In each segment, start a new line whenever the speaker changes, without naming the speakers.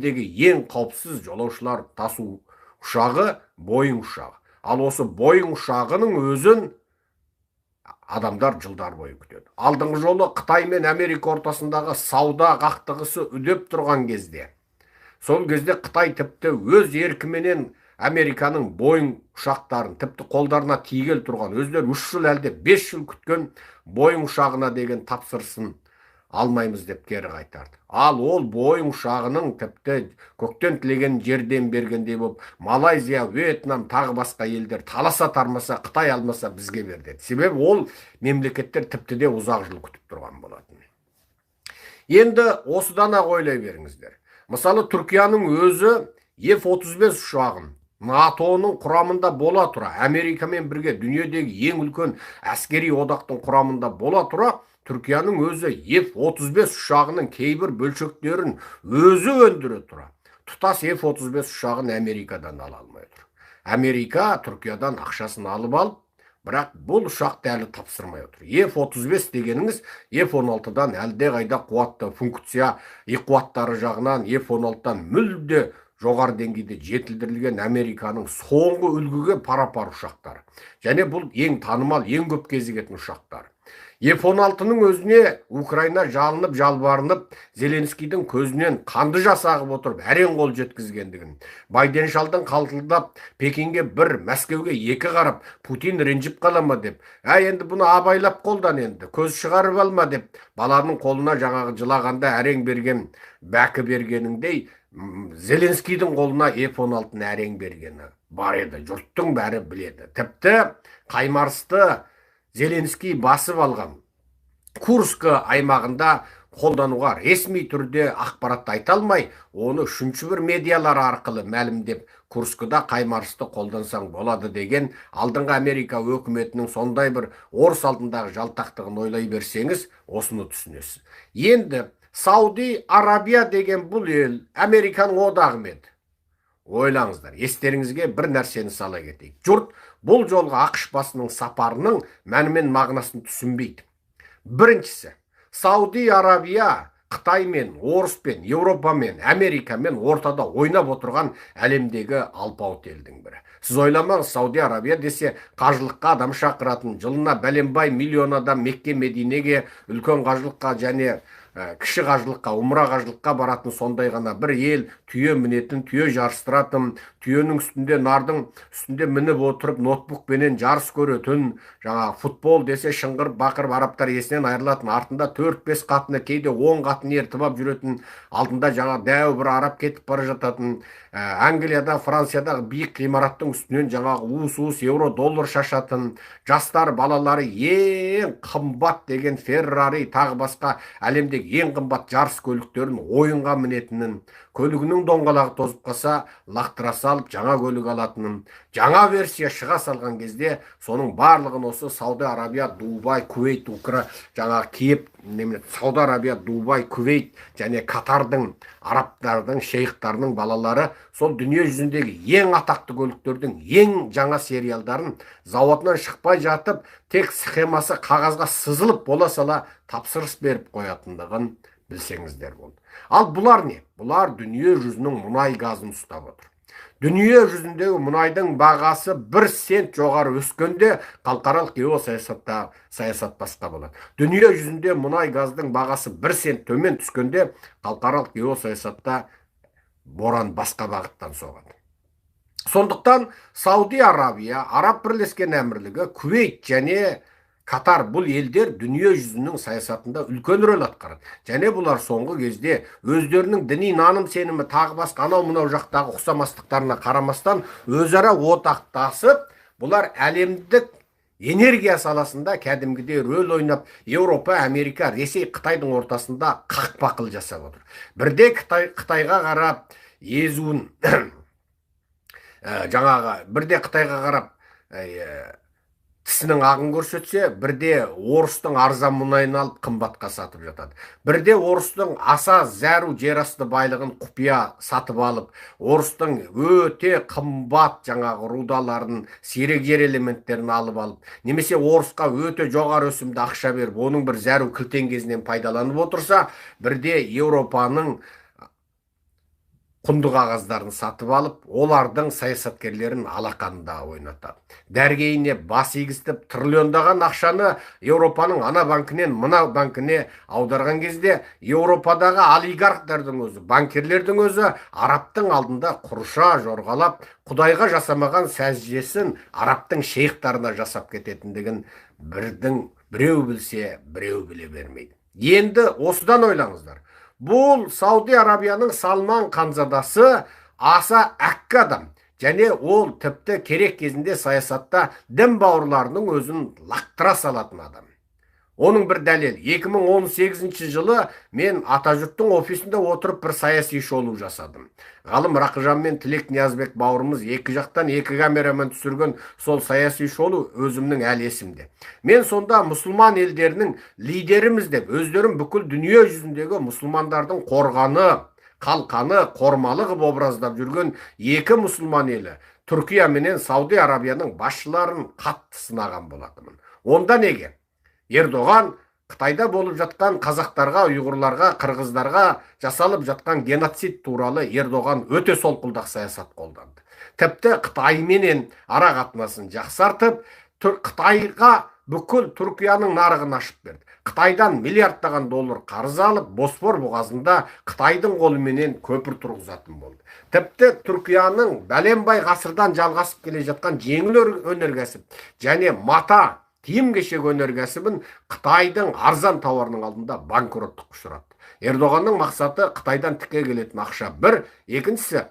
әлемдегі ең қауіпсіз жолаушылар тасу ұшағы Боинг ұшағы. Ал осы Боинг ұшағының өзін адамдар жылдар бойы күтеді. Алдыңғы жолы Қытай мен Америка ортасындағы сауда қақтығысы үдеп тұрған кезде, сол кезде Қытай тіпті өз еркіменен Американың Боинг ұшақтарын, тіпті қолдарына тигел тұрған, өздері 3 жыл әлде 5 жыл күткен Боинг ұшағына деген тапсырысын алмаймыз деп кері қайтарды. Ал ол Боинг ұшағының тіпті көктен тілеген жерден бергендей болып, Малайзия, Вьетнам, тағы басқа елдер таласа тармаса, Қытай алмаса бізге бер деді. Себебі ол мемлекеттер тіпті де ұзақ жыл күтіп тұрған болатын. Енді осыдан ақ ойлай беріңіздер. Мысалы, Түркияның өзі F-35 ұшағын НАТО-ның құрамында бола тұра, Америкамен бірге дүниедегі ең үлкен әскери одақтың құрамында бола тұра, Түркияның өзі F-35 ұшағының кейбір бөлшектерін өзі өндіре тұра, тұтас F-35 ұшағын Америкадан ала алмай тұр. Америка Түркиядан ақшасын алып алып, бірақ бұл ұшақты әлі тапсырмай отыр. F-35 дегеніңіз F-16-дан әлде қайда қуатты функция, қуаттары жағынан F-16-дан мүлде жоғары деңгейде жетілдірілген Американың соңғы үлгіге пара-пар ұшақтары. Және бұл ең танымал, ең көп кезігетін ұшақтар. F-16-ның өзіне Украина жалынып, жалбарынып, Зеленскийдің көзінен қанды жас ағып отырып, әрең қол жеткізгендігін, Байден шалдың қалтылдап, Пекинге бір, Мәскеуге екі қарап, Путин ренжіп қалама деп, енді бұны абайлап қолдан енді, көз шығарып алма деп, баланың қолына жаңағы жылағанда әрең берген, бәкі бергеніңдей, Зеленскийдің қолына F-16-ны әрең бергені бар еді, жұрттың бәрі біледі. Тіпті Қаймарысты Зеленский басып алған Курск аймағында қолдануға ресми түрде ақпаратты айта алмай, оны үшінші бір медиалар арқылы мәлімдеп, Курскіда Қаймарысты қолдансаң болады деген алдыңғы Америка өкіметінің сондай бір орыс алдындағы жалтақтығын ойлай берсеңіз, осыны түсінесіз. Енді Сауди Арабия деген бұл ел Американың одағы ма еді? Ойлаңыздар, естеріңізге бір нәрсені сала кетейік. Жұрт бұл жолға ақш басының сапарының мәні мен мағынасын түсінбейді. Біріншісі, Сауди Арабия Қытаймен, Орыспен, Еуропамен, Америкамен ортада ойнап отырған әлемдегі алпауыт елдің бірі. Сіз ойламаңыз, Сауди Арабия десе қажылыққа адам шақыратын, жылына бәленбай миллион адам Мекке Мединеге үлкен қажылыққа және кіші қажылыққа, умра қажылыққа баратын сондай ғана бір ел, түйе мінетін, түйе жарыстыратын, түйенің үстінде, нардың үстінде мініп отырып, ноутбукпенен жарыс көретін, жаңа футбол десе шыңғырып, бақырып, арабтар есінен айырылатын, артында 4-5 қатыны, кейде 10 қатын ертіп алып жүретін, алдында жаңа дәу бір араб кетіп бара жататын, Англияда, Франциядағы биік ғимараттың үстінен жаңағы уыс евро, доллар шашатын, жастар, балалары ең қымбат деген Феррари, тағы басқа әлемдегі ең қымбат жарыс көліктерін ойынға мінетінін, көлігінің доңғалағы тозып қалса, лақтыра салып жаңа көлік алатынын, жаңа версия шыға салған кезде, соның барлығын осы Сауд Арабия, Дубай, Кувейт, жаңа киіп, Сауд Арабия, Дубай, Кувейт және Катардың, арабтардың, шейхтарының балалары сол дүние жүзіндегі ең атақты көліктердің ең жаңа сериалдарын зауытынан шықпай жатып, тек схемасы қағазға сызылып бола сала тапсырыс беріп қоятындығын білсеңіздер болды. Ал бұлар не? Бұлар дүние жүзінің мұнай газын ұстап отыр. Дүние жүзіндегі мұнайдың бағасы 1 цент жоғары өскенде халықаралық саясат басқа болады. Дүние жүзінде мұнай газдың бағасы 1 цент төмен түскенде халықаралық геосаясатта боран басқа бағыттан соғады. Сондықтан Сауди Арабия, Араб бірлескен әмірлігі, Кувейт және Катар бұл елдер дүние жүзінің саясатында үлкен рөл атқарады. Және бұлар соңғы кезде өздерінің діни наным сенімі тағы басқа анау мынау жақтағы ұқсамастықтарына қарамастан өзара одақтасып, бұлар әлемдік энергия саласында кәдімгідей рөл ойнап, Еуропа, Америка, Ресей, Қытайдың ортасында қақпақыл жасап отыр. Бірде Қытайға қарап езуін бірде Қытайға қарап тісінің ағын көрсетсе, бірде орыстың арзан мұнайын алып қымбатқа сатып жатады. Бірде орыстың аса зәру жерасты байлығын құпия сатып алып, орыстың өте қымбат жаңағы рудаларын, сирек жер элементтерін алып, немесе орысқа өте жоғары өсімді ақша беріп, оның бір зәру кілтен кезінен пайдаланып отырса, бірде Еуропаның құнды қағаздарын сатып алып, олардың саясаткерлерін алақанында ойнатады. Дәргейіне бас игістіп, триллиондаған ақшаны Еуропаның ана банкінен мына банкіне аударған кезде, Еуропадағы олигархтардың өзі, банкерлердің өзі арабтың алдында құрыша жорғалап, Құдайға жасамаған сәждесін арабтың шейхтарына жасап кететіндігін біреу білсе, біреу біле бермейді. Енді осыдан ойлаңыздар. Бұл Сауди Арабияның Салман ханзадасы аса әккі адам. Және ол тіпті керек кезінде саясатта дін бауырларының өзін лақтыра салатын адам. Оның бір дәлел, 2018 жылы мен Атажұрттың офисінде отырып бір саяси шолу жасадым. Ғалым Рақыжан мен Тілек Ниязбек бауырымыз екі жақтан екі камерамен түсірген сол саяси шолу өзімнің әлі есімде. Мен сонда мұсылман елдерінің лидеріміз деп, өздерін бүкіл дүние жүзіндегі мұсылмандардың қорғаны, қалқаны, қормалы қып образдап жүрген екі мұсылман елі, Түркия менен Сауди Арабияның басшыларын қатты сынаған болатынмын. Онда неге? Ердоған Қытайда болып жатқан қазақтарға, ұйғырларға, қырғыздарға жасалып жатқан геноцид туралы Ердоған өте солқылдақ саясат қолданды. Тіпті Қытайменен ара қатынасын жақсартып, Қытайға бүкіл Түркияның нарығын ашып берді. Қытайдан миллиардтаған доллар қарыз алып, Босфор бұғазында Қытайдың қолыменен көпір тұрғызатын болды. Тіпті Түркияның бәленбай ғасырдан жалғасып келе жатқан жеңіл өнеркәсіп және мата киім кешек өнеркәсібін Қытайдың арзан тауарының алдында банкроттық ұшыратты. Ердоғанның мақсаты Қытайдан тіке келетін ақша бір, екіншісі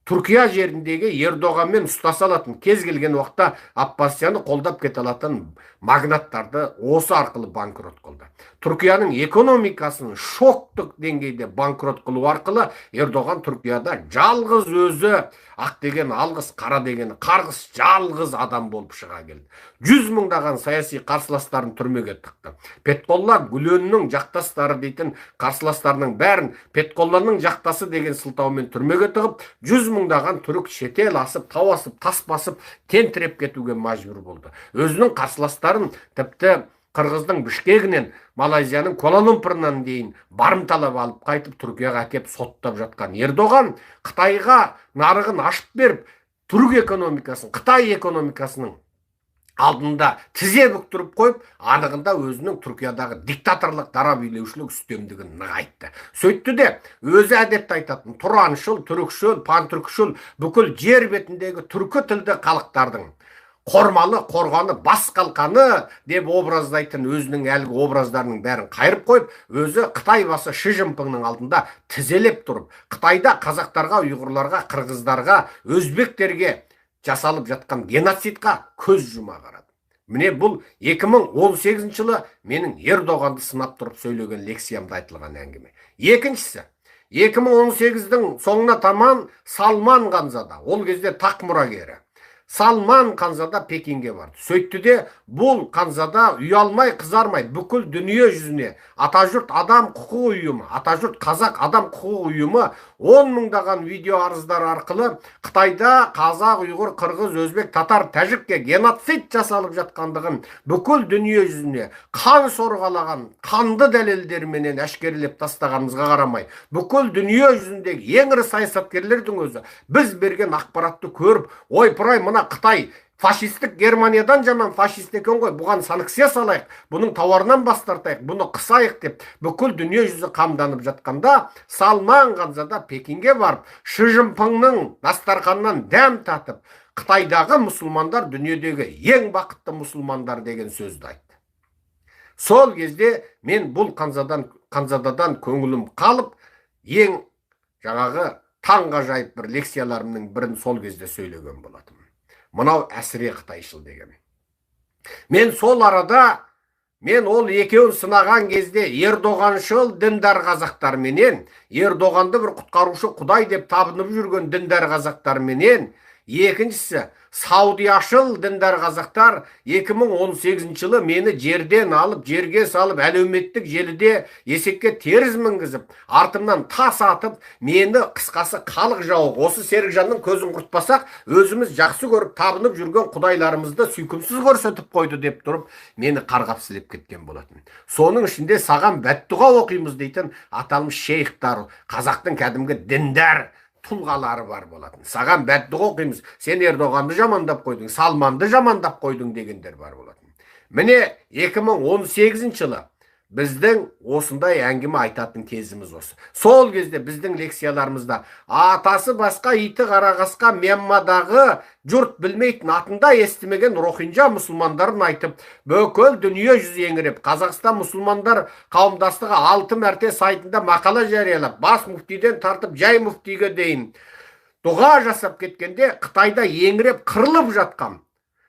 Түркия жеріндегі Ердоғанмен ұстаса алатын, кез келген уақытта Аппасияны қолдап кете алатын магнаттарды осы арқылы банкрот қылды. Түркияның экономикасын шоктық деңгейде банкрот қылу арқылы Ердоған Түркияда жалғыз өзі, ақ деген алғыс, қара деген қарғыс, жалғыз адам болып шыға келді. 100 мыңдаған саяси қарсыластарын түрмеге тықты. Петқолла Гүленнің жақтастары дейтін қарсыластарының бәрін Петқолланың жақтасы деген сылтаумен түрмеге тығып, 100 мыңдаған түрік шетел асып, тау асып, тас басып, тентіреп кетуге мәжбүр болды. Өзінің қарсыластарын тіпті Қырғыздың Бішкегінен, Малайзияның Куала-Лумпурынан дейін барымталап алып қайтып Түркияға әкеп соттап жатқан Ердоған Қытайға нарығын ашып беріп, түрік экономикасын, Қытай экономикасының алдында тізе бүктіріп қойып, анығында өзінің Түркиядағы диктаторлық дара билеушілік үстемдігін нығайтты. Сөйтті де, өзі әдетті айтатын тұраншыл, түрікшіл, пантүркшіл бүкіл жер бетіндегі түркі тілді халықтардың қормалы, қорғаны, бас қалқаны деп образдайтын өзінің әлгі образдарының бәрін қайырып қойып, өзі Қытай басы Ши Цзиньпиннің алдында тізелеп тұрып, Қытайда қазақтарға, ұйғырларға, қырғыздарға, өзбектерге жасалып жатқан геноцидқа көз жұма қарады. Міне бұл 2018 жылы менің Ердоғанды сынап тұрып сөйлеген лекциямда айтылған әңгіме. Екіншісі, 2018-дің соңына таман Салман ханзада, ол кезде тақ мұрагері, Салман ханзада Пекинге барды. Сөйтті де, бұл ханзада ұялмай, қызармай бүкіл дүние жүзіне Атажұрт адам құқығы ұйымы, Атажұрт қазақ адам құқығы ұйымы 10 мыңдаған видео арыздар арқылы Қытайда қазақ, ұйғыр, қырғыз, өзбек, татар, тәжікке геноцид жасалып жатқандығын бүкіл дүние жүзіне қан сорғалаған, қанды дәлелдерменен әшкерелеп тастағанымызға қарамай, бүкіл дүние жүзіндегі ең ірі саясаткерлердің өзі біз берген ақпаратты көріп, ойпырай, мына Қытай фашистік Германиядан жаман фашист екен ғой, бұған санкция салайық, бұның тауарынан бас тартайық, бұны қысайық деп бүкіл дүние жүзі қамданып жатқанда, Салман ханзада Пекинге барып, Ши Цзиньпиннің дастарханынан дәм татып, Қытайдағы мұсылмандар дүниедегі ең бақытты мұсылмандар деген сөзді айтты. Сол кезде мен бұл ханзададан көңілім қалып, ең жаңағы таңғажайып бір лекцияларымның бірін сол кезде сөйлеген болатым. Мынау әсіре Қытайшыл деген. Мен сол арада, мен ол екеуін сынаған кезде Ердоғаншыл діндар қазақтар менен, Ердоғанды бір құтқарушы Құдай деп табынып жүрген діндар қазақтар менен, екіншісі Саудияшыл діндар қазақтар 2018 жылы мені жерден алып, жерге салып, әлеуметтік желіде есекке теріз мінгізіп, артымнан тас атып, мені қысқасы халық жауы, осы Серікжанның көзін құртпасақ, өзіміз жақсы көріп табынып жүрген құдайларымызды сүйкімсіз көрсетіп қойды деп тұрып, мені қарғап сілеп кеткен болатын. Соның ішінде саған бәттұға оқимыз дейтін аталмыш шейхтар, қазақтың кәдімгі діндар, тұлғалары бар болатын. Саған бәддүға оқимыз. Сен Ердоғанды жамандап қойдың, Салманды жамандап қойдың дегендер бар болатын. Міне 2018 жылы біздің осындай әңгіме айтатын кезіміз осы. Сол кезде біздің лекцияларымызда атасы басқа, иті қарағасқа Меммадағы жұрт білмейтін, атында естімеген рохинжа мұсылмандарын айтып, бүкіл дүние жүзі еңіреп, Қазақстан мұсылмандар қауымдастығы 6 мәрте сайтында мақала жариялап, бас мүфтиден тартып жай мүфтиге дейін дұға жасап кеткенде, Қытайда еңіреп қырылып жатқан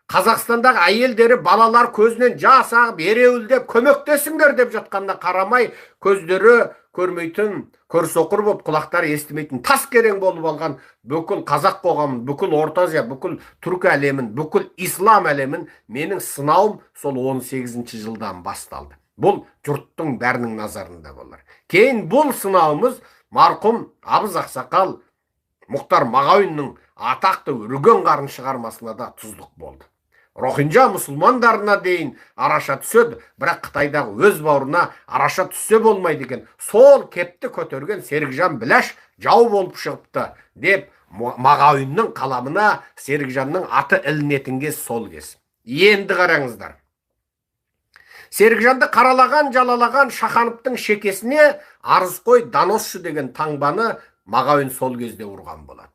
Қазақстандағы әйелдері, балалар көзінен жас ағып, ереуілдеп, көмектесіңдер деп жатқанда қарамай, көздері көрмейтін, көрсоқыр болып, құлақтары естімейтін, тас керең болып алған бүкіл қазақ қоғамын, бүкіл Орта Азия, бүкіл түркі әлемін, бүкіл ислам әлемін менің сынауым сол 18 жылдан басталды. Бұл жұрттың бәрінің назарында болар. Кейін бұл сынауымыз марқұм Абыз Ақсақал Мұхтар Мағауиннің атақты Үрген қарын шығармасына да тұздық болды. Рохинжа мұсылмандарына дейін араша түседі, бірақ Қытайдағы өз бауырына араша түссе болмайды екен. Сол кепті көтерген Серікжан Біләш жау болып шығыпты деп Мағауиннің қаламына Серікжанның аты ілінетінге сол кез. Енді қараңыздар. Серікжанды қаралаған, жалалаған Шахановтың шекесіне Арызқой Даносшы деген таңбаны Мағауин сол кезде ұрған болады.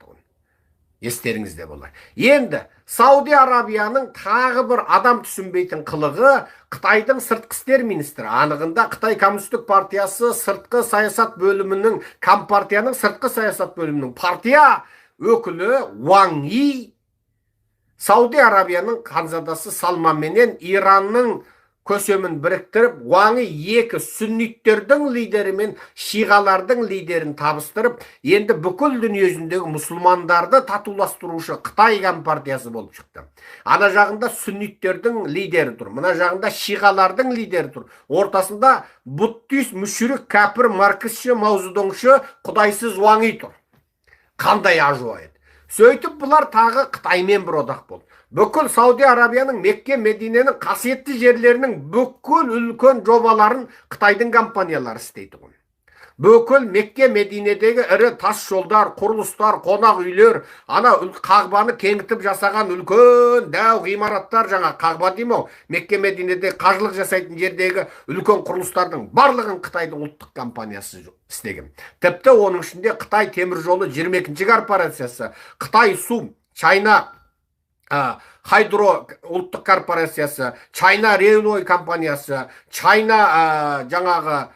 Естеріңізде болар. Енді Сауди Арабияның тағы бір адам түсінбейтін қылығы Қытайдың сыртқы істер министрі, анығында Қытай Коммунистік партиясы сыртқы саясат бөлімінің, Компартияның сыртқы саясат бөлімінің партия өкілі Уаң И Сауди Арабияның ханзадасы Салман менен Иранның көсемін біріктіріп, Уаң И екі сүнниттердің лидері мен шиғалардың лидерін табыстырып, енді бүкіл дүние жүзіндегі мұсылмандарды татуластырушы Қытай компартиясы болып шықты. Ана жағында сүнниттердің лидері тұр, мына жағында шиғалардың лидері тұр. Ортасында буддист, мүшірік, кәпір, марксші, маузудоңшы, құдайсыз Уаң И тұр. Қандай ажуайт. Сөйтіп бұлар тағы Қытаймен бір одақ болды. Бүкіл Сауди Арабияның Мекке, Мединенің қасиетті жерлерінің бүкіл үлкен жобаларын Қытайдың компаниялары істейді. Бүкіл Мекке, Мединедегі ірі тас жолдар, құрылыстар, қонақ үйлер, ана Қағбаны кеңітіп жасаған үлкен дәу ғимараттар, жаңа Қағба деймін, Мекке, Мединеде қажылық жасайтын жердегі үлкен құрылыстардың барлығын Қытайдың ұлттық компаниясы істеген. Тіпті оның ішінде Қытай темір жолы 22-ші корпорациясы, Қытай су, Чайна Хайдро ұлттық корпорациясы, Чайна Рейлой компаниясы, Чайна жаңағы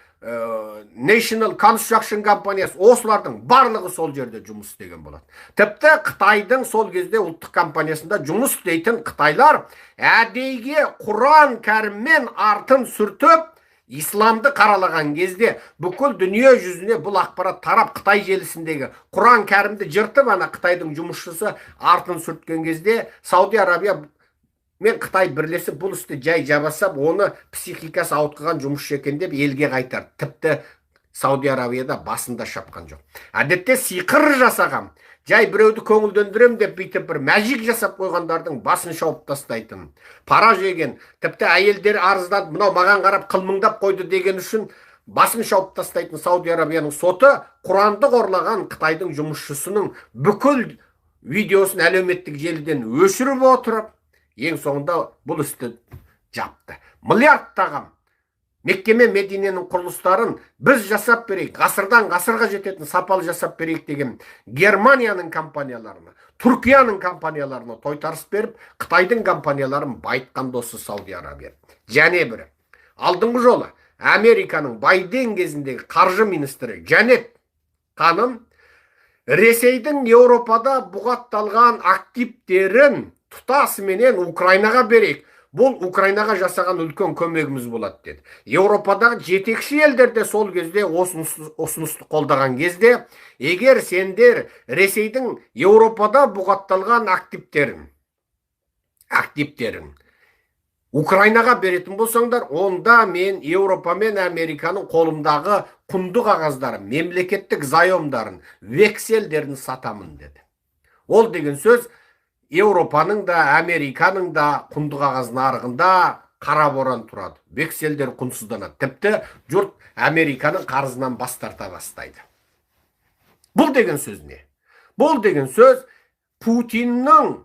National Construction компаниясы, осылардың барлығы сол жерде жұмыс істеген болады. Тіпті Қытайдың сол кезде ұлттық компаниясында жұмыс істейтін қытайлар әдейге Құран кәріммен артын сүртіп, исламды қаралаған кезде бүкіл дүние жүзіне бұл ақпарат тарап, Қытай желісіндегі Құран кәрімді жыртып, ана Қытайдың жұмысшысы артын сүрткен кезде Сауди Арабия мен Қытай бірлесіп бұл істі жай жабасап, оны психикасы ауытқыған жұмысшы екен деп елге қайтар. Тіпті Сауди Арабияда басында шапқан жоқ. Әдетте сиқыр жасаған, жай біреуді көңілдендірем деп бүйтіп бір мәжик жасап қойғандардың басын шауып тастайтын, пара жеген, тіпті әйелдер арызданып, мынау маған қарап қылмыңдап қойды деген үшін басын шауып тастайтын Сауди Арабияның соты Құранды қорлаған Қытайдың жұмысшысының бүкіл видеосын әлеуметтік желіден өшіріп отырып, ең соңында бұл істі жапты. Миллиардтаған Мекке мен Мединенің құрылыстарын біз жасап берейік, ғасырдан ғасырға жететін сапалы жасап берейік деген Германияның компанияларына, Түркияның компанияларына тойтарыс беріп, Қытайдың компанияларын байытқан досы Сауди Арабия. Және бірі, алдыңғы жолы Американың Байден кезіндегі қаржы министрі Джанет ханым Ресейдің Еуропада бұғатталған активтерін тұтасыменен Украинаға берейік. Бұл Украинаға жасаған үлкен көмегіміз болады деді. Еуропадағы жетекші елдерде сол кезде ұсынысты қолдаған кезде, егер сендер Ресейдің Еуропада бұғатталған активтерін Украинаға беретін болсаңдар, онда мен Еуропа мен Американың қолымдағы құнды қағаздарын, мемлекеттік заемдарын, векселдерін сатамын деді. Ол деген сөз Еуропаның да, Американың да құнды қағаз нарығында қара боран тұрады. Векселдер құнсызданады. Тіпті жұрт Американың қарызынан бас тарта бастайды. Бұл деген сөз не? Бұл деген сөз Путиннің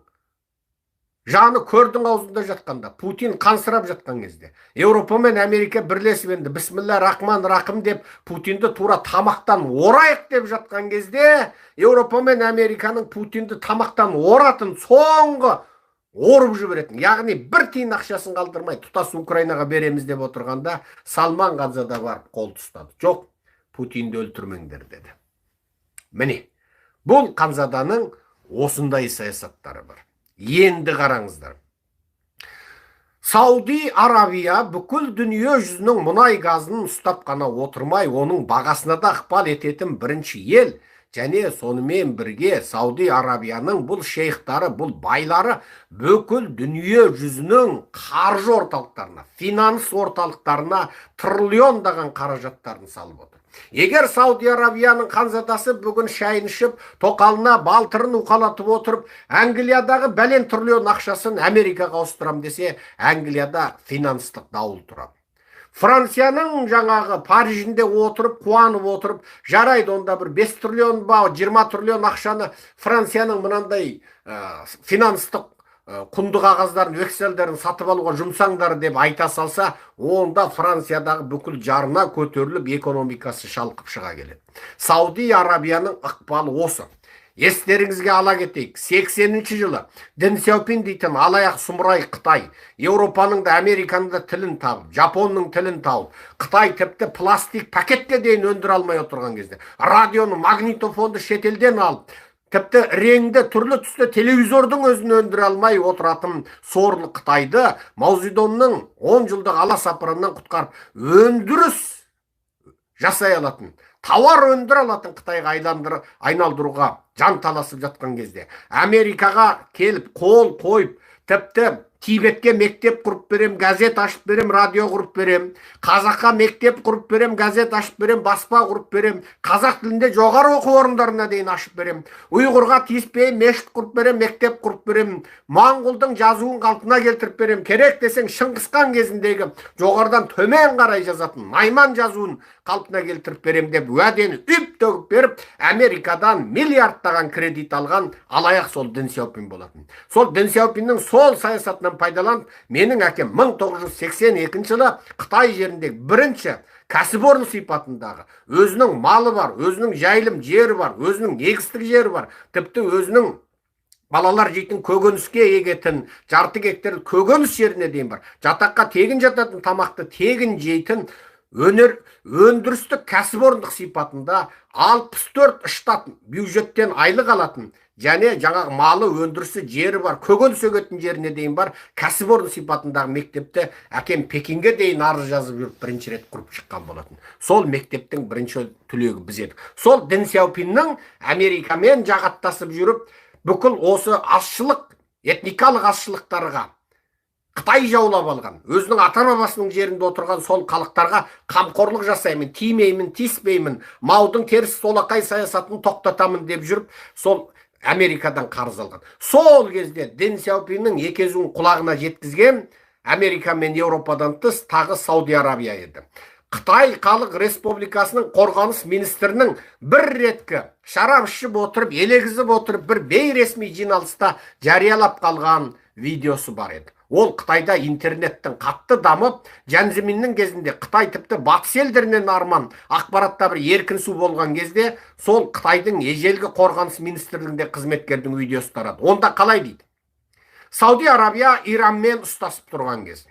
жаны көрдің аузында жатқанда, Путин қансырап жатқан кезде, Еуропа мен Америка бірлесіп енді бісміллә рахман рахим деп Путинді тура тамақтан орайық деп жатқан кезде, Еуропа мен Американың Путинді тамақтан оратын соңғы орып жіберетін, яғни бір тиын ақшасын қалдырмай тұтас Украинаға береміз деп отырғанда, Салман Ғанзада барып қол ұстады. Жоқ, Путинді өлтірмеңдер деді. Міне, бұл Қанзаданың осындай саясаттары бар. Енді қараңыздар. Сауди Арабия бүкіл дүние жүзінің мұнай газын ұстап қана отырмай, оның бағасына да ықпал ететін бірінші ел. Және сонымен бірге Сауди Арабияның бұл шейхтары, бұл байлары бүкіл дүние жүзінің қаржы орталықтарына, финанс орталықтарына триллиондаған қаражаттарын салып отыр. Егер Сауди Арабияның Ханзадасы бүгін шайын ішіп, тоқалына балтырын уқалатып отырып, Англиядағы бәлен триллион ақшасын Америкаға ауыстырам десе, Англияда финанстық дауыл тұрады. Францияның жаңағы Парижінде отырып, қуанып отырып, жарайды онда бір 5 триллион ба, 20 триллион ақшаны Францияның мынандай финанстық құнды қағаздарын, векселдерін сатып алуға жұмсаңдар деп айта салса, онда Франциядағы бүкіл жарына көтеріліп, экономикасы шалқып шыға келеді. Сауди Арабияның ықпалы осы. Естеріңізге ала кетейік, 80-ші жылы Дэн Сяопин дейтін алаяқ сұмырай Қытай, Еуропаның да Американың да тілін тауып, Жапонның тілін тауып, Қытай тіпті пластик пакетке дейін өндіре алмай отырған кезде, радионы, магнитофонды шетелден алып, тіпті реңді түрлі түсті телевизордың өзін өндіре алмай отыратын сорлы Қытайды Мао Цзедонның 10 жылдық аласапырынан құтқарып, өндіріс жасай алатын, тауар өндіре алатын Қытайға айналдыруға жан таласып жатқан кезде, Америкаға келіп қол қойып, тіпті Тибетке мектеп құрып берем, газет ашып берем, радио құрып берем, қазаққа мектеп құрып берем, газет ашып берем, баспа құрып берем, қазақ тілінде жоғары оқу орындарына дейін ашып берем, ұйғырға тиіспей мешіт құрып берем, мектеп құрып берем, моңғолдың жазуын қалпына келтіріп берем, керек десең Шыңғысхан кезіндегі жоғарыдан төмен қарай жазатын Найман жазуын қалпына келтіріп берем деп уәдені үп төгіп беріп, Америкадан миллиардтаған кредит алған алаяқ сол Дэн Сяопин болатын. Сол Дэн Сяопиннің сол саясатынан пайдаланып, менің әкем 1982 жылы Қытай жеріндегі бірінші кәсіпорын сипатындағы өзінің малы бар, өзінің жайылым жері бар, өзінің егістік жері бар, тіпті өзінің балалар жейтін көкөніске егетін жарты гектар көкөніс жеріне дейін бар. Жатаққа тегін жататын, тамақты тегін жейтін өндірістік кәсіпорындық сипатында 64 штат бюджеттен айлық алатын, және жаңағы малы өндірісі жері бар, көкөніс егетін жеріне дейін бар кәсіпорын сипатындағы мектепті әкем Пекинге дейін арыз жазып жүріп бірінші рет құрып шыққан болатын. Сол мектептің бірінші түлегі біз едік. Сол Дэн Сяопиннің Америкамен жағаттасып жүріп, бүкіл осы азшылық, этникалық азшылықтарға Қытай жаулап алған, өзінің ата-бабасының жерінде отырған сол халықтарға қамқорлық жасаймын, тимеймін, тиіспеймін, Маудың теріс солақай саясатын тоқтатамын деп жүріп, сол Америкадан қарыз алған. Сол кезде Дэн Сяопиннің екезуін құлағына жеткізген Америка мен Еуропадан тыс тағы Сауди Арабия еді. Қытай Халық Республикасының қорғаныс министрінің бір реткі шарап ішіп отырып, елегізіп отырып, бір бейресми жиналыста жариялап қалған видеосы бар еді. Ол Қытайда интернеттің қатты дамып, Жан-Зиминнің кезінде Қытай тіпті батыс елдерінен арман ақпаратта бір еркін су болған кезде, сол Қытайдың ежелгі қорғаныс министрлігінде қызметкердің видеосы тарады. Онда қалай дейді? Сауди Арабия Иранмен ұстасып тұрған кез.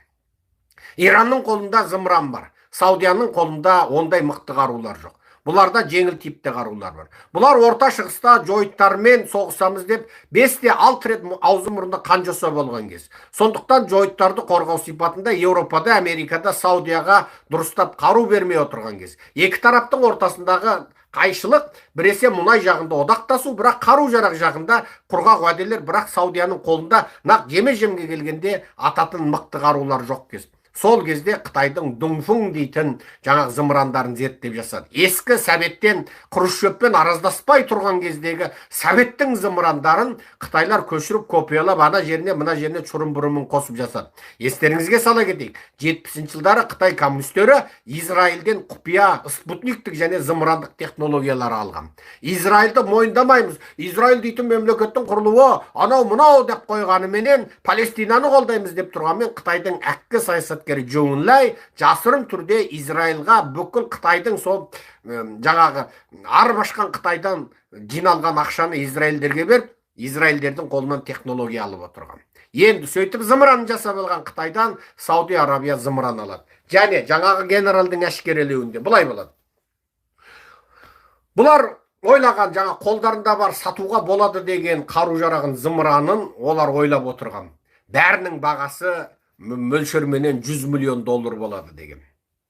Иранның қолында зымыран бар, Саудияның қолында ондай мықты қарулар жоқ. Бұларда жеңіл типті қарулар бар. Бұлар орта шығыста жойыттармен соғысамыз деп 5-6 рет аузы мұрнында қан жоса болған кез. Сондықтан жойыттарды қорғау сипатында Еуропада, Америкада, Саудияға дұрыстап қару бермей отырған кез. Екі тараптың ортасындағы қайшылық біресе мұнай жағында одақтасу, бірақ қару жарақ жағында құрғақ уәделер, бірақ Саудияның қолында нақ жеме-жемге келгенде ататын мықты қарулар жоқ кез. Сол кезде Қытайдың Дунфың дейтін жаңағы зымырандарын зерттеп жасады. Ескі Советтен Хрущевпен араздаспай тұрған кездегі Советтің зымырандарын Қытайлар көшіріп копиялап ана жеріне мына жеріне чұрым-бұрымын қосып жасады. Естеріңізге сала кетейік, 70 жылдары Қытай коммунистері Израильден құпия спутниктік және зымырандық технологиялар алған. Израильді мойындамаймыз, Израиль дейтін мемлекеттің құрылуы анау мынау деп қойғаныменен Палестинаны қолдаймыз деп тұрғанмен Қытайдың әккі саясаткері Чжоу Энлай жасырын түрде Израильға бүкіл Қытайдың сол жаңағы арып ашқан Қытайдан жиналған ақшаны израильдерге беріп, израильдердің қолынан технология алып отырған. Енді сөйтіп зымыран жасап алған Қытайдан Сауди Арабия зымыран алады. Және жаңағы генералдың әшкерелеуінде бұлай болады. Бұлар ойлаған жаңа қолдарында бар сатуға болады деген қару-жарағын зымыранын олар ойлап отырған. Бәрінің бағасы мөлшерменен 100 миллион доллар болады деген.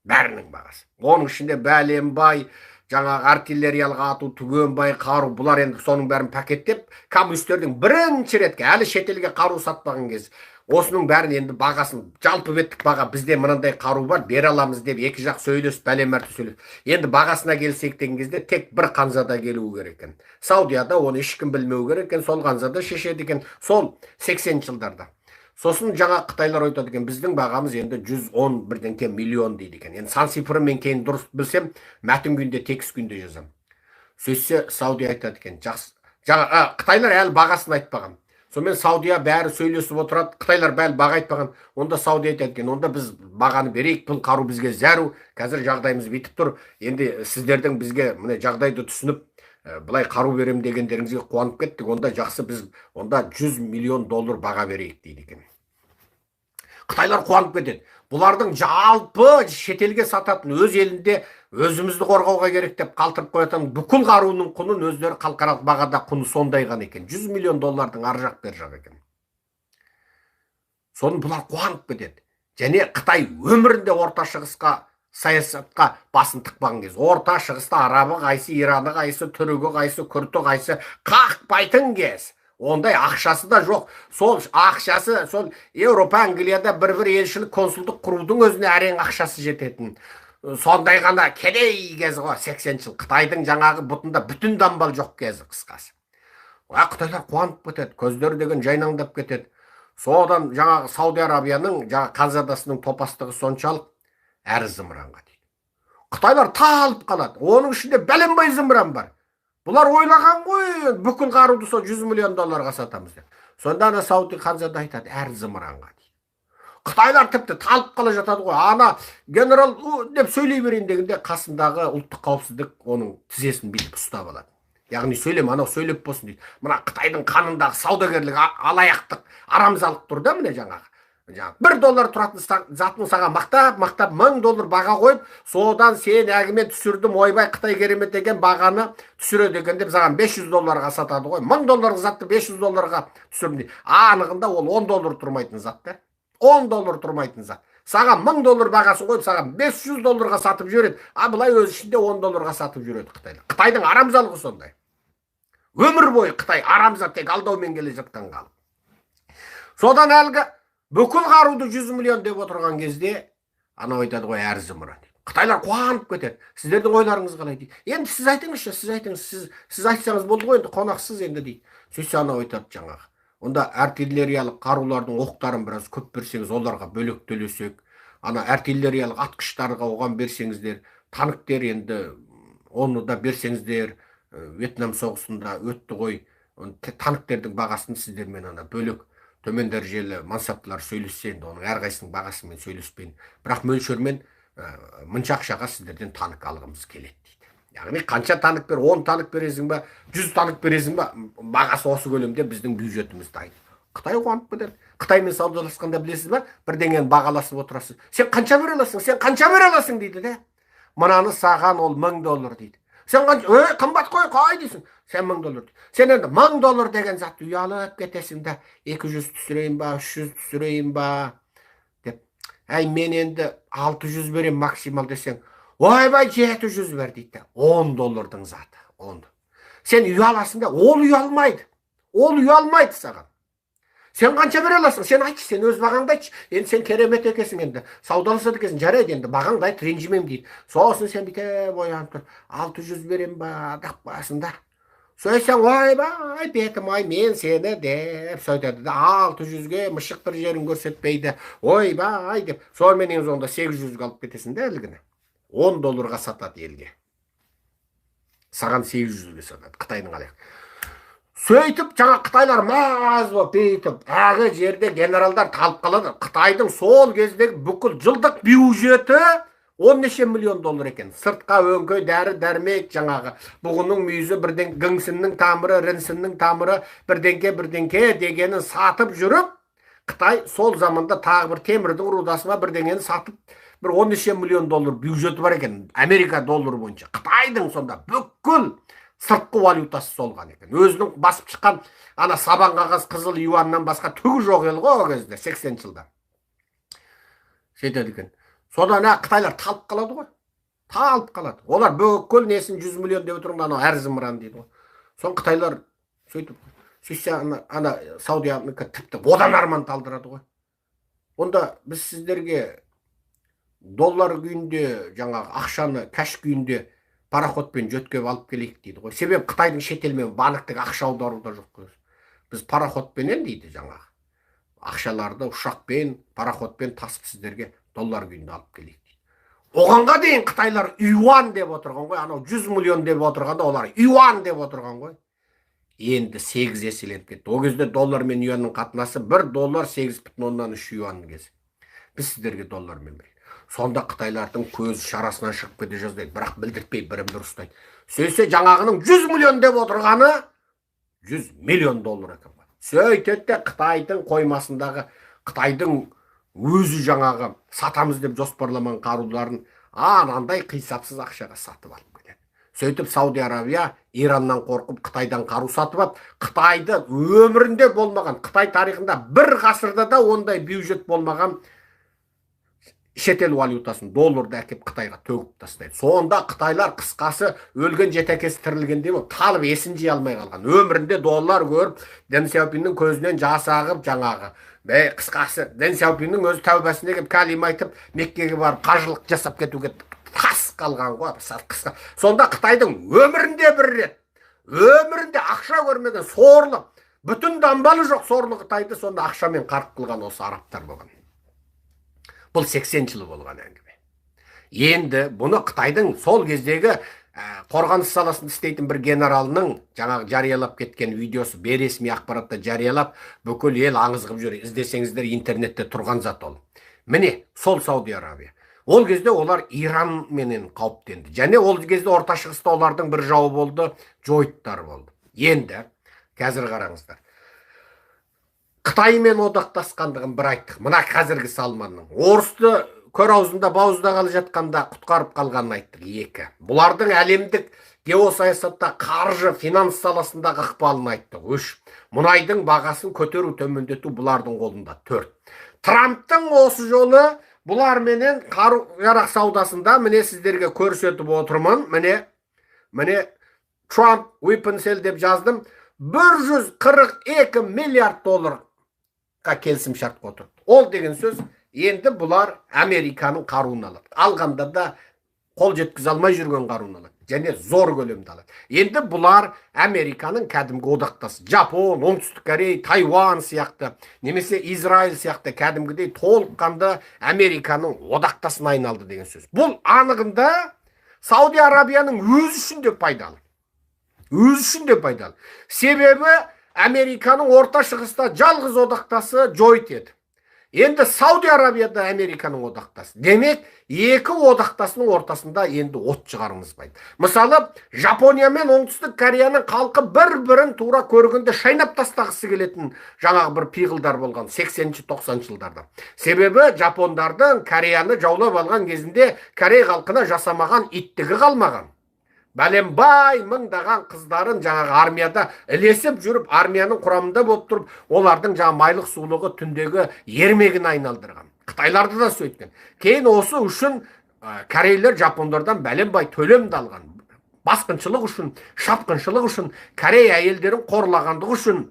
Бәрінің бағасы. Оның ішінде бәленбай, жаңағы артиллериялық ату, түгенбай қару, бұлар енді соның бәрін пакеттеп, коммунистердің бірінші ретке әлі шетелге қару сатпаған кез, осының бәрін енді бағасын жалпы беттік баға, бізде мынандай қару бар, бере аламыз деп екі жақ сөйлесіп, бәлемәрті сөйлесіп. Енді бағасына келсек деген кезде тек бір қанзада келуі керек екен. Саудияда оны ешкім білмеу керек екен, сол қанзада шешеді екен, сол 80 жылдарда. Сосын жаңа Қытайлар айтады екен, біздің бағамыз енді 111 миллион дейді екен. Енді сан цифры мен кейін дұрыс білсем, мәтін күнде, текст күнде жазам. Сөйтсе Саудия айтады екен, жақсы. Жаңа Қытайлар әлі бағасын айтпаған. Сонымен Саудия бәрі сөйлесіп отырады, Қытайлар бәрі баға айтпаған. Онда Саудия айтады екен, онда біз бағаны берейік, бұл қару бізге зәру, қазір жағдайымыз бітіп тұр. Енді сіздердің бізге міне жағдайды түсініп, былай қару берем дегендеріңізге қуанып кеттік, онда жақсы, біз онда 100 миллион доллар баға берейік дейді екен. Қытайлар қуанып кетеді. Бұлардың жалпы шетелге сататын, өз елінде өзімізді қорғауға керек деп қалтырып қоятын бүкіл қаруының құнын өздері халықаралық бағада құны сондай ғана екен. 100 миллион доллардың ар жақ бер жақ екен. Соны бұлар қуанып кетеді. Және Қытай өмірінде Орта Шығысқа саясатқа басын тықпаған кез. Орта Шығыста арабы қайсы, ираны қайсы, түрігі қайсы, күрті қайсы қақпайтын кез. Ондай ақшасы да жоқ. Сол ақшасы, сол Еуропа, Англияда бір елшілік консулдық құрудың өзіне әрең ақшасы жететін. Сондай ғана кедей кезі ғой, 80 жыл. Қытайдың жаңағы бұтында бүтін дамбал жоқ кезі қысқасы. Қытайлар қуанып кетеді, көздері деген жайнаңдап кетеді. Содан жаңағы Сауди Арабияның жаңағы ханзадасының топастығы соншалық әр зымыранға дейді. Қытайлар талып қалады. Оның ішінде бәленбай зымыран бар. Бұлар ойлаған ғой, бүкіл қаруды сол 100 миллион долларға сатамыз деп. Сонда ана Сауди ханзада айтады, әр зымыранға дейді. Қытайлар тіпті талып қала жатады ғой. Ана генерал деп сөйлей берейін дегенде қасындағы ұлттық қауіпсіздік оның тізесін бүйтіп ұстап алады. Яғни сөйлем, анау сөйлеп болсын дейді. Мына Қытайдың қанындағы саудагерлік, алаяқтық, арамзалық тұр да міне жаңағы. $1 тұратын затын саған мақтап, $1000 баға қойып, содан сен әңгіме түсірдім, ойбай Қытай керемет деген бағаны түсіреді екен деп саған $500 сатады ғой. $1000 затты $500 түсірдім дейді. Анығында ол $10 тұрмайтын зат та. $10 тұрмайтын зат. Саған $1000 бағасын қойып, саған $500 сатып жүреді. Бұлай өз ішінде $10 сатып жүреді Қытайлар. Қытайдың арамзалығы сондай. Өмір бойы Қытай арамза тек алдаумен келе жатқан қалып. Содан әлгі бүкіл қаруды 100 миллион деп отырған кезде, анау айтады ғой, әр зымыран дейді. Қытайлар қуанып кетеді. Сіздердің ойларыңыз қалай дейді. Енді сіз айтыңызшы, сіз айтсаңыз болды ғой, енді қонақсыз енді дейді. Сөйтсе анау айтады жаңағы. Онда артиллериялық қарулардың оқтарын біраз көп берсеңіз, оларға бөлек төлесек, ана артиллериялық атқыштарға оған берсеңіздер, танктер енді оны да берсеңіздер, Вьетнам соғысында өтті ғой, танктердің бағасын сіздермен ана бөлек төмен дәрежелі мансаптылар сөйлессе, енді оның әрқайсының бағасымен сөйлеспейін. Бірақ мөлшермен мынша ақшаға сіздерден танк алғымыз келеді дейді. Яғни қанша танк бер, 10 танк бересің ба, 100 танк бересің ба, бағасы осы көлемде біздің бюджетіміз дайын. Қытай қуанып кетеді. Қытаймен саудаласқанда білесіз ба, бірдеңені бағаласып отырасыз. Сен қанша бере аласың дейді де. Мынаны саған ол $1000 дейді. Сен қымбат қой дейсің. Сен $1000 дейді. Сен енді $1000 деген затты ұялып кетесің да, 200 түсірейін ба, 300 түсірейін ба деп. Мен енді 600 берем максимал десең, ойбай 700 бер дейді. $10 заты. Сен ұяласың да, ол ұялмайды. Ол ұялмайды саған. Сен қанша бере аласың? Сен айтшы, сен өз бағаңды айтшы. Енді сен керемет екенсің, енді саудаласады екенсің, жарайды, енді бағаңды айт, ренжімеймін дейді. Сосын сен бүйтіп оянып тұр, 600 берем ба деп қоясың да. Сөйтсең, ойбай бетім ай, мен сені деп сөйтеді да, 600-ге мышық бір жерін көрсетпейді, ойбай деп. Сонымен ең соңында 800-ге алып кетесің да әлгіні. $10 сатады елге. Саған 800-ге сатады, Қытайдың қалай. Сөйтіп, жаңа Қытайлар маз болып бейтіп, әгі жерде генералдар талып қалады. Қытайдың сол кездегі бүкіл жылдық бюджеті 10 неше миллион доллар екен. Сыртқа өңкөй дәрі дәрмек, жаңағы бұғының мүйізі, бірден гіңсіннің тамыры, рінсіннің тамыры, бірдеңке дегенін сатып жүріп, Қытай сол заманда тағы бір темірдің рудасына бірдеңені сатып, бір 10 неше миллион доллар бюджеті бар екен, Америка доллары бойынша. Қытайдың сонда бүкіл сыртқы валютасы солған екен. Өзінің басып шыққан ана сабан қағаз қызыл юаннан басқа түгі жоқ ел ғой, о кезде 80 жылда. Жетеді екен. Содан Қытайлар талып қалады ғой. Талып қалады. Олар бүкіл несін 100 миллион деп отырған ана әр зымыран дейді ғой. Сон Қытайлар сөйтіп, сөйтсе ана Саудиянікі тіпті одан арман талдырады ғой. Онда біз сіздерге доллар күйінде, жаңағы ақшаны кәш күйінде пароходпен жөткеп алып келейік дейді ғой. Себеп Қытайдың шетелмен банктік ақша аударуда жоқ қой. Біз пароходпенен дейді жаңағы. Ақшаларды ұшақпен, пароходпен тасып сіздерге доллар күйінде алып келейік дейді. Оғанға дейін Қытайлар юан деп отырған ғой. Анау 100 миллион деп отырғанда олар юан деп отырған ғой. Енді 8 еселеніп кетті. О кезде доллар мен юанның қатынасы $1 8,3 юан кез. Біз сіздерге доллармен берейік. Сонда Қытайлардың көзі шарасынан шығып кете жаздайды, бірақ білдіртпей бірін-бір ұстайды. Сөйтсе жаңағының 100 миллион деп отырғаны $100 миллион екен. Сөйтеді Қытайдың қоймасындағы Қытайдың өзі жаңағы сатамыз деп жоспарламан қаруларын анандай қисапсыз ақшаға сатып алып кетеді. Сөйтіп Сауди Арабия Ираннан қорқып Қытайдан қару сатып алып, Қытайды өмірінде болмаған, Қытай тарихында бір ғасырда да ондай бюджет болмаған шетел валютасын, долларды әкеп Қытайға төгіп тастайды. Сонда Қытайлар қысқасы өлген жетекесі тірілгендей болып талып есін жия алмай қалған. Өмірінде доллар көріп, Дэн Сяопиннің көзінен жас ағып жаңағы. Қысқасы Дэн Сяопиннің өзі тәубасына келіп кәлима айтып, Меккеге барып қажылық жасап кетуге тас қалған ғой. Сонда Қытайдың өмірінде бір рет, өмірінде ақша көрмеген сорлы, бүтін дамбалы жоқ сорлы Қытайды сонда ақшамен қарып қылған осы арабтар болған. Бұл 80 жылы болған әңгіме. Енді бұны Қытайдың сол кездегі қорғаныс саласында істейтін бір генералының жаңағы жариялап кеткен видеосы, бейресми ақпаратта жариялап, бүкіл ел аңыз қылып жүр. Іздесеңіздер интернетте тұрған зат ол. Міне, сол Сауди Арабия. Ол кезде олар Иран менен қауіптенді. Және ол кезде Орта Шығыста олардың бір жауы болды, жойыттар болды. Енді, қазір қараңыздар. Қытаймен одақтасқандығын бір айттық. Мына қазіргі Салманның. Орысты көр аузында бауыздағалы жатқанда құтқарып қалғанын айттық. 2. Бұлардың әлемдік геосаясатта қаржы, финанс саласындағы ықпалын айттық. 3. Мұнайдың бағасын көтеру төмендету бұлардың қолында. 4. Трамптың осы жолы бұларменен қару-жарақ саудасында міне сіздерге көрсетіп отырмын. Міне Trump Weapon Sale деп жаздым. $142 миллиард келісім шартқа отырды. Ол деген сөз, енді бұлар Американың қаруын алады. Алғанда да қол жеткізе алмай жүрген қаруын алады. Және зор көлемде алады. Енді бұлар Американың кәдімгі одақтасы. Жапон, Оңтүстік Корея, Тайвань сияқты, немесе Израиль сияқты кәдімгідей толыққанды Американың одақтасына айналды деген сөз. Бұл анығында Сауди Арабияның өзі үшін де пайдалы. Өз үшін де пайдалы. Себебі Американың Орта Шығыста жалғыз одақтасы жойыт еді. Енді Сауди Арабияда Американың одақтасы. Демек, екі одақтасының ортасында енді от шығарымыз байды. Мысалы, Жапония мен Оңтүстік Кореяның халқы бір-бірін тура көргенде шайнап тастағысы келетін жаңағы бір пиғылдар болған 80-90 жылдарда. Себебі жапондардың Кореяны жаулап алған кезінде Корей халқына жасамаған иттігі қалмаған. Бәленбай мыңдаған қыздарын жаңағы армияда ілесіп жүріп, армияның құрамында болып тұрып, олардың жаңа майлық сулығы түндегі ермегін айналдырған. Қытайларды да сөйткен. Кейін осы үшін корейлер жапондардан бәленбай төлемді алған. Басқыншылық үшін, шапқыншылық үшін, Корей әйелдерін қорлағандығы үшін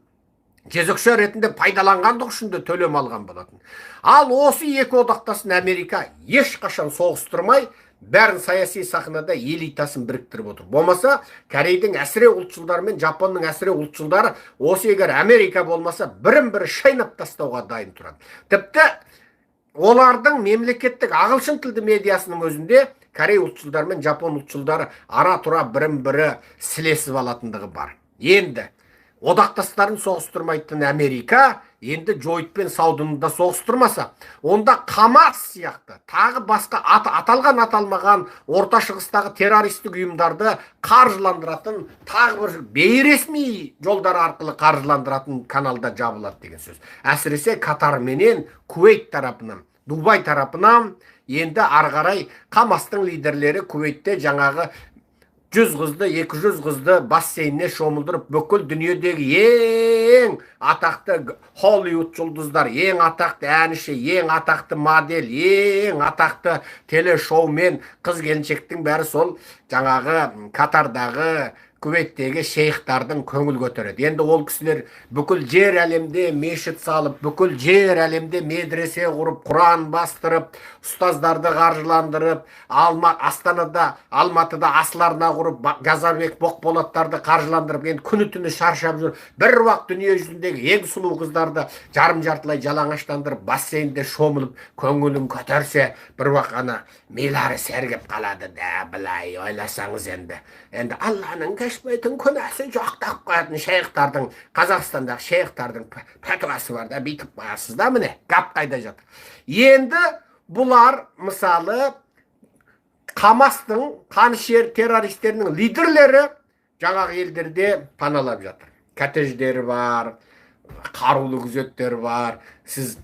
жезөкше ретінде пайдаланғандық үшін де төлем алған болатын. Ал осы екі одақтасын Америка ешқашан соғыстырмай, бәрін саяси сахнада элитасын біріктіріп отыр. Болмаса, Корейдің әсіре ұлтшылдары мен Жапонның әсіре ұлтшылдары осы егер Америка болмаса, бірін-бірі шайнап тастауға дайын тұрады. Тіпті олардың мемлекеттік ағылшын тілді медиасының өзінде Корей ұлтшылдары мен Жапон ұлтшылдары ара-тұра бірін-бірі сілесіп алатындығы бар. Енді одақтастарын соғыстырмайтын Америка енді Жойт пен Саудыны да соғыстырмаса, онда Хамас сияқты тағы басқа аталған аталмаған орта шығыстағы террористік ұйымдарды қаржыландыратын тағы бір бейресми жолдар арқылы қаржыландыратын каналда жабылады деген сөз. Әсіресе Катар менен Кувейт тарапынан, Дубай тарапынан енді ары қарай Хамастың лидерлері Кувейтте жаңағы 100 қызды, 200 қызды бассейніне шомылдырып, бүкіл дүниедегі ең атақты Холливуд жұлдыздар, ең атақты әнші, ең атақты модель, ең атақты телешоумен қыз-келіншектің бәрі сол жаңағы Катардағы, Кувейттегі шейхтардың көңіл көтереді. Енді ол кісілер бүкіл жер әлемде мешіт салып, бүкіл жер әлемде медресе құрып, Құран бастырып, ұстаздарды қаржыландырып, Астанада, Алматыда асларына құрып, Газарбек Боқболаттарды қаржыландырып, енді күні-түні шаршап жүр. Бір уақыт дүние жүзіндегі ең сұлу қыздарды жарым-жартылай жалаңаштандырып, бассейнде шомылып, көңілін көтерсе, бір уақыт ана милары сергіп қалады да, былай ойласаңыз енді. Енді Алланың кешпейтін күнәсі жоқтап қоятын шейхтардың, Қазақстандағы шейхтардың пәтуасы бар да, бүйтіп қоясыз да, міне, гап қайда жатыр. Енді бұлар, мысалы, Хамастың, қанішер террористерінің лидерлері жаңағы елдерде паналап жатыр. Коттедждері бар, қарулы күзеттер бар. Сіз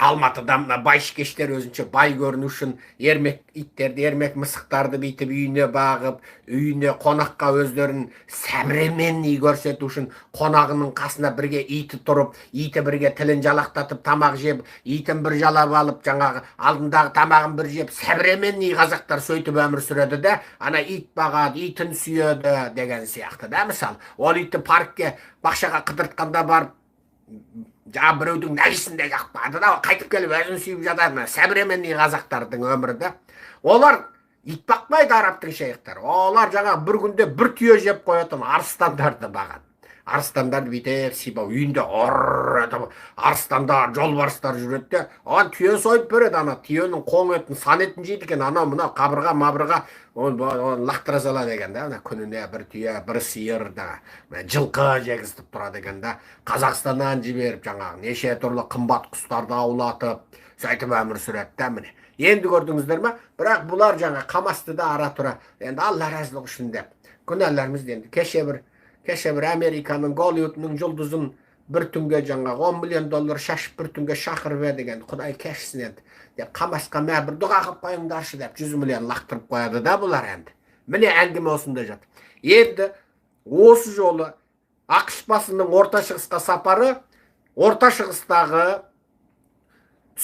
Алматыда мына байшыкештер өзінше бай көріну үшін ермек иттерді, ермек мысықтарды бүйтіп үйіне бағып, үйіне қонаққа өздерін сәміременный көрсету үшін қонағының қасына бірге иті тұрып, иті бірге тілін жалақтатып тамақ жеп, итін бір жалап алып, жаңағы алдындағы тамағын бір жеп, сәміременный қазақтар сөйтіп өмір сүреді де, ана ит бағады, итін сүйеді деген сияқты да, мысалы. Ол итті паркке, бақшаға қыдыртқанда барып, жаңа біреудің нәжісінде жақпады да, қайтып келіп өзін сүйіп жатады. Сәбіременный қазақтардың өмірі да. Олар ит бақпайды, арабтың шейхтары. Олар жаңа бір күнде бір түйе жеп қоятын арыстандарды бағады. Арыстандарды бүйтіп сипап, үйінде арыстандар, жолбарыстар жүреді де, оған түйе сойып береді, ана түйенің қоң етін, сан етін жейді екен, анау мына қабырға мабырға оны лақтыра салады екен да, күніне бір түйе, бір сиыр да, жылқы жегізтіп тұрады екен да, Қазақстаннан жіберіп жаңағы неше түрлі қымбат құстарды аулатып, сөйтіп өмір сүреді да, міне. Енді көрдіңіздер ме? Бірақ бұлар жаңа Хамасты да ара тұра, енді Алла разылығы үшін деп, күнәларымызды енді кеше бір Американың Голливудының жұлдызын бір түнге жаңағы $10 миллион шашып бір түнге шақырып еді деген, Құдай кешсін енді деп, Хамасқа мә бір дұға қылып қойыңдаршы деп 100 миллион лақтырып қояды да бұлар енді. Міне әңгіме осында жатыр. Енді осы жолы ақш басының орта шығысқа сапары, орта шығыстағы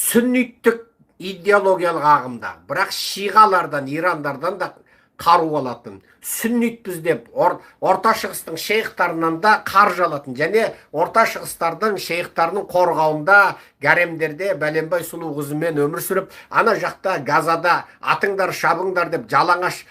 сүнниттік идеологиялық ағымда, бірақ шиғалардан, ирандардан да қару алатын, сүннитпіз деп орта шығыстың шейхтарынан да қаржы алатын, және орта шығыстардың шейхтарының қорғауында гаремдерде бәленбай сұлу қызымен өмір сүріп, ана жақта Газада атыңдар шабыңдар деп жалаңаш